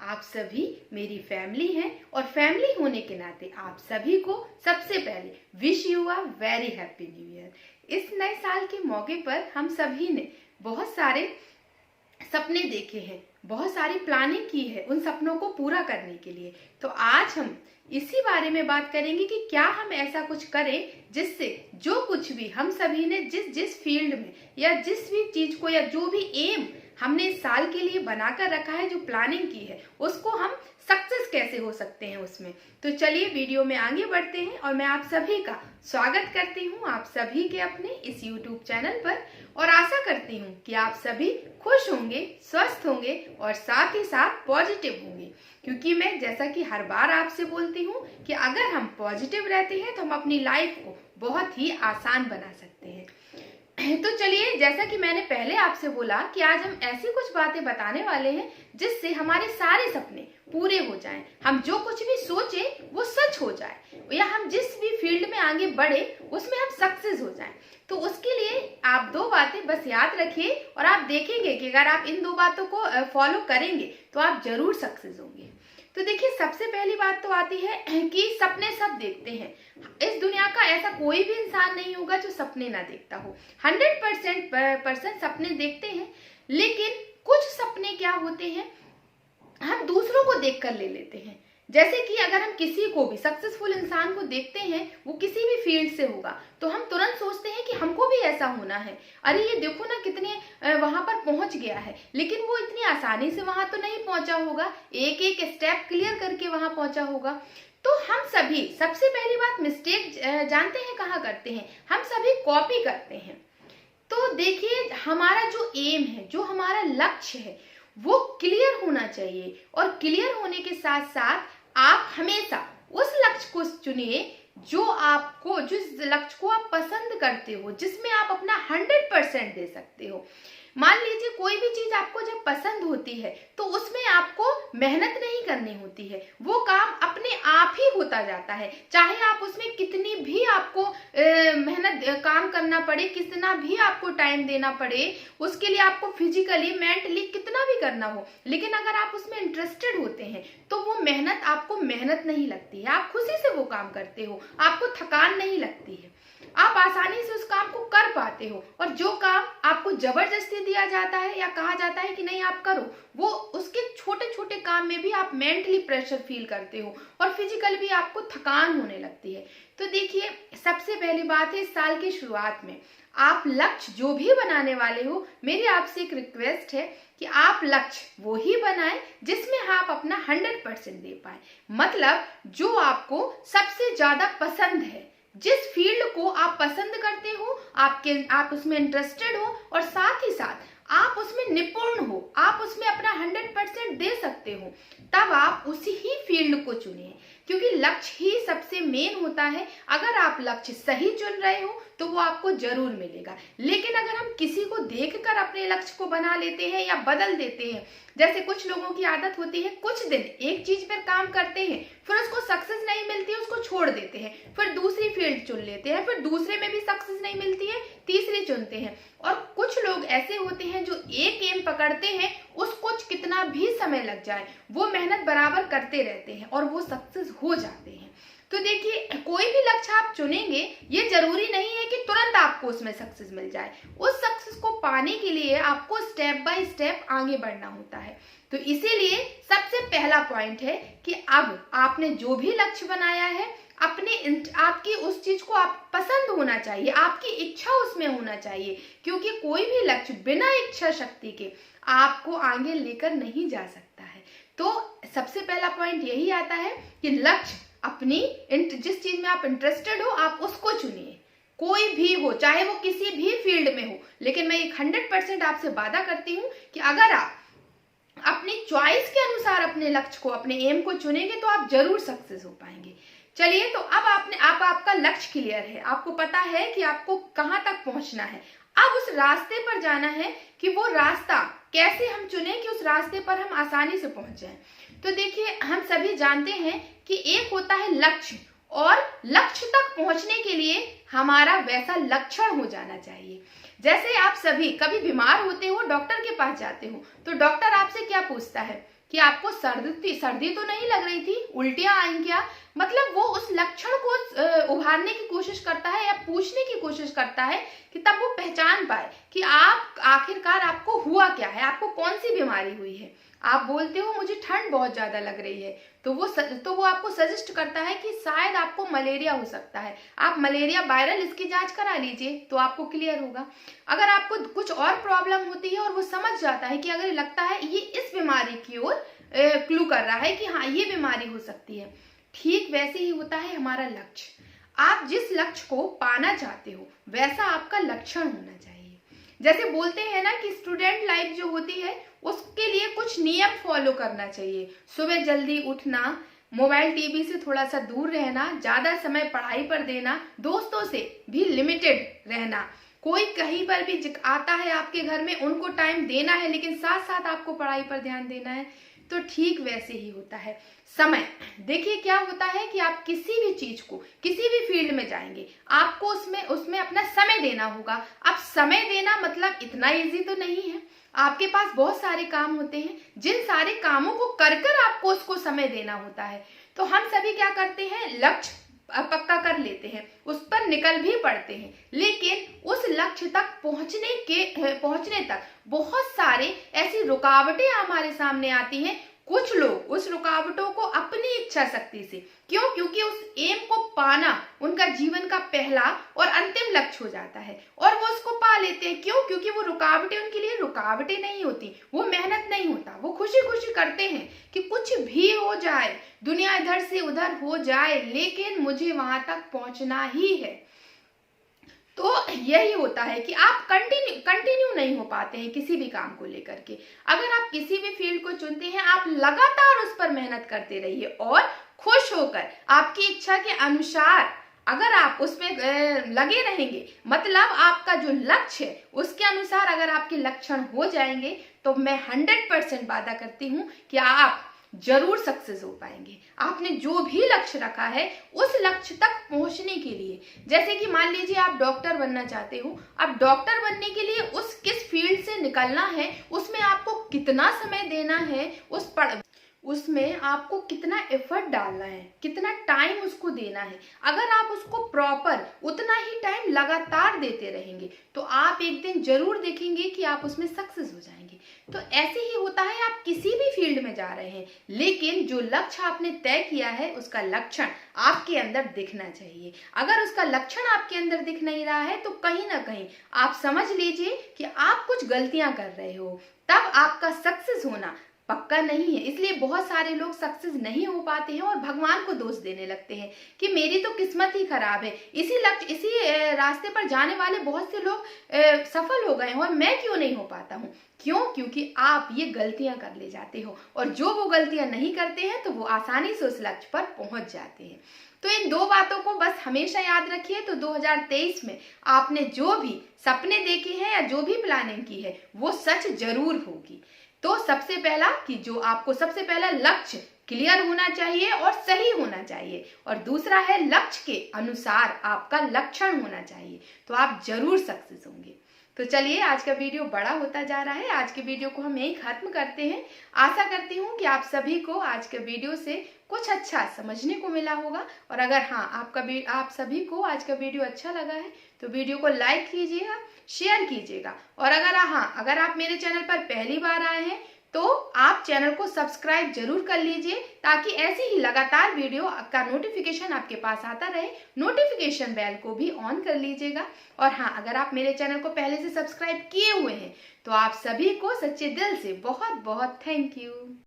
आप सभी मेरी फैमिली हैं और फैमिली होने के नाते आप सभी को सबसे पहले wish you a very happy new year. इस नए साल के मौके पर हम सभी ने बहुत सारे सपने देखे हैं, बहुत सारी प्लानिंग की है उन सपनों को पूरा करने के लिए। तो आज हम इसी बारे में बात करेंगे कि क्या हम ऐसा कुछ करें जिससे जो कुछ भी हम सभी ने जिस जिस फील्ड में या जिस भी चीज को या जो भी एम हमने इस साल के लिए बनाकर रखा है, जो प्लानिंग की है, उसको हम सक्सेस कैसे हो सकते हैं उसमें। तो चलिए वीडियो में आगे बढ़ते हैं और मैं आप सभी का स्वागत करती हूँ आप सभी के अपने इस YouTube चैनल पर, और आशा करती हूँ कि आप सभी खुश होंगे, स्वस्थ होंगे और साथ ही साथ पॉजिटिव होंगे। क्योंकि मैं जैसा कि हर बार आपसे बोलती हूँ कि अगर हम पॉजिटिव रहते हैं तो हम अपनी लाइफ को बहुत ही आसान बना सकते हैं। तो चलिए, जैसा कि मैंने पहले आपसे बोला कि आज हम ऐसी कुछ बातें बताने वाले हैं जिससे हमारे सारे सपने पूरे हो जाएं, हम जो कुछ भी सोचे वो सच हो जाए, या हम जिस भी फील्ड में आगे बढ़े उसमें हम सक्सेस हो जाएं। तो उसके लिए आप दो बातें बस याद रखिए और आप देखेंगे कि अगर आप इन दो बातों को फॉलो करेंगे तो आप जरूर सक्सेस होंगे। तो देखिए, सबसे पहली बात तो आती है कि सपने सब देखते हैं। इस दुनिया का ऐसा कोई भी इंसान नहीं होगा जो सपने ना देखता हो। 100% सपने देखते हैं, लेकिन कुछ सपने क्या होते हैं हम दूसरों को देखकर ले लेते हैं। जैसे कि अगर हम किसी को भी सक्सेसफुल इंसान को देखते हैं, वो किसी भी फील्ड से होगा, तो हम तुरंत सोचते हैं कि हमको भी ऐसा होना है। अरे ये देखो ना कितने वहां पर पहुंच गया है, लेकिन वो इतनी आसानी से वहां तो नहीं पहुंचा होगा, एक एक स्टेप क्लियर करके वहां पहुंचा होगा। तो हम सभी सबसे पहली बात मिस्टेक जानते हैं कहाँ करते हैं, हम सभी कॉपी करते हैं। तो देखिए, हमारा जो एम है, जो हमारा लक्ष्य है, वो क्लियर होना चाहिए, और क्लियर होने के साथ साथ आप हमेशा उस लक्ष्य को चुनिए जिस लक्ष्य को आप पसंद करते हो, जिसमें आप अपना 100% दे सकते हो। मान लीजिए कोई भी चीज आपको जब पसंद होती है तो उसमें आपको मेहनत नहीं करनी होती है, वो काम अपने आप ही होता जाता है। चाहे आप उसमें कितनी भी आपको मेहनत काम करना पड़े, कितना भी आपको टाइम देना पड़े, उसके लिए आपको फिजिकली मेंटली कितना भी करना हो, लेकिन अगर आप उसमें इंटरेस्टेड होते हैं तो वो मेहनत आपको मेहनत नहीं लगती है, आप खुशी से वो काम करते हो, आपको थकान नहीं लगती है, आप आसानी से उस काम को कर पाते हो। और जो काम आपको जबरदस्ती दिया जाता है या कहा जाता है कि नहीं आप करो, वो उसके छोटे छोटे काम में भी आप मेंटली प्रेशर फील करते हो और फिजिकल भी आपको थकान होने लगती है। तो देखिए, सबसे पहली बात है, इस साल की शुरुआत में आप लक्ष्य जो भी बनाने वाले हो, मेरी आपसे एक रिक्वेस्ट है कि आप लक्ष्य वो ही बनाएं जिसमें आप अपना 100% दे पाए। मतलब जो आपको सबसे ज्यादा पसंद है, जिस फील्ड को आप पसंद करते हो, आप उसमें इंटरेस्टेड हो और साथ ही साथ आप उसमें निपुण हो, आप उसमें अपना 100% दे सकते हो, तब आप उसी ही फील्ड को चुनिए, क्योंकि लक्ष्य ही सबसे मेन होता है। अगर आप लक्ष्य सही चुन रहे हो तो वो आपको जरूर मिलेगा। लेकिन अगर हम किसी को देखकर अपने लक्ष्य को बना लेते हैं या बदल देते हैं, जैसे कुछ लोगों की आदत होती है, कुछ दिन एक चीज पर काम करते हैं, फिर उसको सक्सेस नहीं मिलती है, उसको छोड़ देते हैं, फिर दूसरी फील्ड चुन लेते हैं, फिर दूसरे में भी सक्सेस नहीं मिलती है, तीसरी चुनते हैं। और कुछ लोग ऐसे होते हैं जो एक एम पकड़ते हैं, उसको कितना भी समय लग जाए वो मेहनत बराबर करते रहते हैं और वो सक्सेस हो जाते हैं। तो देखिए, कोई भी लक्ष्य आप चुनेंगे, ये जरूरी नहीं है कि तुरंत आपको उसमें सक्सेस मिल जाए। उस सक्सेस को पाने के लिए आपको स्टेप बाय स्टेप आगे बढ़ना होता है। तो इसीलिए सबसे पहला पॉइंट है कि अब आपने जो भी लक्ष्य बनाया है, आपकी उस चीज को आप पसंद होना चाहिए, आपकी इच्छा उसमें होना चाहिए, क्योंकि कोई भी लक्ष्य बिना इच्छा शक्ति के आपको आगे लेकर नहीं जा सकता है। तो सबसे पहला पॉइंट यही आता है कि लक्ष्य जिस चीज में आप इंटरेस्टेड हो, आप उसको चुनिए, कोई भी हो, चाहे वो किसी भी फील्ड में हो। लेकिन मैं 100% आपसे वादा करती हूँ कि अगर आप अपनी चॉइस के अनुसार अपने लक्ष्य को, अपने एम को चुनेंगे तो आप जरूर सक्सेस हो पाएंगे। चलिए, तो अब आपका लक्ष्य क्लियर है, आपको पता है कि आपको कहाँ तक पहुंचना है। अब उस रास्ते पर जाना है कि वो रास्ता कैसे हम चुने कि उस रास्ते पर हम आसानी से पहुंच जाएं। तो देखिए, हम सभी जानते हैं कि एक होता है लक्ष्य, और लक्ष्य तक पहुंचने के लिए हमारा वैसा लक्षण हो जाना चाहिए। जैसे आप सभी कभी बीमार होते हो, डॉक्टर के पास जाते हो, तो डॉक्टर आपसे क्या पूछता है कि आपको सर्दी तो नहीं लग रही थी, उल्टियां आई क्या, मतलब वो उस लक्षण को उभारने की कोशिश करता है या पूछने की कोशिश करता है कि तब वो पहचान पाए कि आप आखिरकार आपको हुआ क्या है, आपको कौन सी बीमारी हुई है। आप बोलते हो मुझे ठंड बहुत ज्यादा लग रही है, तो वो आपको सजेस्ट करता है कि शायद आपको मलेरिया हो सकता है, आप मलेरिया वायरल इसकी जांच करा लीजिए तो आपको क्लियर होगा। अगर आपको कुछ और प्रॉब्लम होती है और वो समझ जाता है कि अगर लगता है ये इस बीमारी की ओर क्लू कर रहा है कि हाँ ये बीमारी हो सकती है, ठीक वैसे ही होता है हमारा लक्ष्य। आप जिस लक्ष्य को पाना चाहते हो वैसा आपका लक्षण होना चाहिए। जैसे बोलते हैं ना कि स्टूडेंट लाइफ जो होती है उसके लिए कुछ नियम फॉलो करना चाहिए। सुबह जल्दी उठना, मोबाइल टीवी से थोड़ा सा दूर रहना, ज्यादा समय पढ़ाई पर देना, दोस्तों से भी लिमिटेड रहना। कोई कहीं पर भी आता है आपके घर में, उनको टाइम देना है लेकिन साथ साथ आपको पढ़ाई पर ध्यान देना है। तो ठीक वैसे ही होता है समय। देखिए क्या होता है कि आप किसी भी चीज को, किसी भी फील्ड में जाएंगे, आपको उसमें अपना समय देना होगा। अब समय देना मतलब इतना इजी तो नहीं है। आपके पास बहुत सारे काम होते हैं, जिन सारे कामों को कर कर आपको उसको समय देना होता है। तो हम सभी क्या करते हैं, लक्ष्य पक्का कर लेते हैं, उस पर निकल भी पड़ते हैं, लेकिन उस लक्ष्य तक पहुंचने तक बहुत सारे ऐसी रुकावटें हमारे सामने आती हैं। कुछ लोग उस रुकावटों को अपनी इच्छा शक्ति से, क्योंकि उस एम को पाना उनका जीवन का पहला और अंतिम लक्ष्य हो जाता है और वो उसको पा लेते हैं। क्योंकि वो रुकावटें उनके लिए रुकावटें नहीं होती, वो मेहनत नहीं होता, वो खुशी खुशी करते हैं कि कुछ भी हो जाए, दुनिया इधर से उधर हो जाए, लेकिन मुझे वहां तक पहुंचना ही है। तो यही होता है कि आप कंटिन्यू नहीं हो पाते हैं किसी भी काम को लेकर के। अगर आप किसी भी फील्ड को चुनते हैं, आप लगातार उस पर मेहनत करते रहिए और खुश होकर आपकी इच्छा के अनुसार अगर आप उसमें लगे रहेंगे, मतलब आपका जो लक्ष्य है उसके अनुसार अगर आपके लक्षण हो जाएंगे, तो मैं 100% वादा करती हूँ कि आप जरूर सक्सेस हो पाएंगे। आपने जो भी लक्ष्य रखा है उस लक्ष्य तक पहुंचने के लिए, जैसे कि मान लीजिए आप डॉक्टर बनना चाहते हो, अब डॉक्टर बनने के लिए उस किस फील्ड से निकलना है, उसमें आपको कितना समय देना है, उसमें आपको कितना एफर्ट डालना है, कितना टाइम उसको देना है। अगर आप उसको प्रॉपर उतना ही टाइम लगातार देते रहेंगे तो आप एक दिन जरूर देखेंगे कि आप उसमें सक्सेस हो जाएंगे। तो ऐसे ही होता है, आप किसी भी फील्ड में जा रहे हैं, लेकिन जो लक्ष्य आपने तय किया है उसका लक्षण आपके अंदर दिखना चाहिए। अगर उसका लक्षण आपके अंदर दिख नहीं रहा है तो कहीं ना कहीं आप समझ लीजिए कि आप कुछ गलतियां कर रहे हो, तब आपका सक्सेस होना पक्का नहीं है। इसलिए बहुत सारे लोग सक्सेस नहीं हो पाते हैं और भगवान को दोष देने लगते हैं कि मेरी तो किस्मत ही खराब है, इसी रास्ते पर जाने वाले बहुत से लोग सफल हो गए हैं और मैं क्यों नहीं हो पाता हूँ। क्योंकि आप ये गलतियां कर ले जाते हो और जो वो गलतियां नहीं करते हैं तो वो आसानी से उस लक्ष्य पर पहुंच जाते हैं। तो इन दो बातों को बस हमेशा याद रखिए। तो 2023 में आपने जो भी सपने देखे हैं या जो भी प्लानिंग की है वो सच जरूर होगी। तो सबसे पहला कि जो आपको सबसे पहला लक्ष्य क्लियर होना चाहिए और सही होना चाहिए, और दूसरा है लक्ष्य के अनुसार आपका लक्षण होना चाहिए, तो आप जरूर सक्सेस होंगे। तो चलिए, आज का वीडियो बड़ा होता जा रहा है, आज के वीडियो को हम यही खत्म करते हैं। आशा करती हूँ कि आप सभी को आज के वीडियो से कुछ अच्छा समझने को मिला होगा, और अगर हाँ आप सभी को आज का वीडियो अच्छा लगा है तो वीडियो को लाइक कीजिएगा, शेयर कीजिएगा, और अगर आप मेरे चैनल पर पहली बार आए हैं तो आप चैनल को सब्सक्राइब जरूर कर लीजिए, ताकि ऐसी ही लगातार वीडियो का नोटिफिकेशन आपके पास आता रहे। नोटिफिकेशन बेल को भी ऑन कर लीजिएगा। और हाँ, अगर आप मेरे चैनल को पहले से सब्सक्राइब किए हुए हैं तो आप सभी को सच्चे दिल से बहुत बहुत थैंक यू।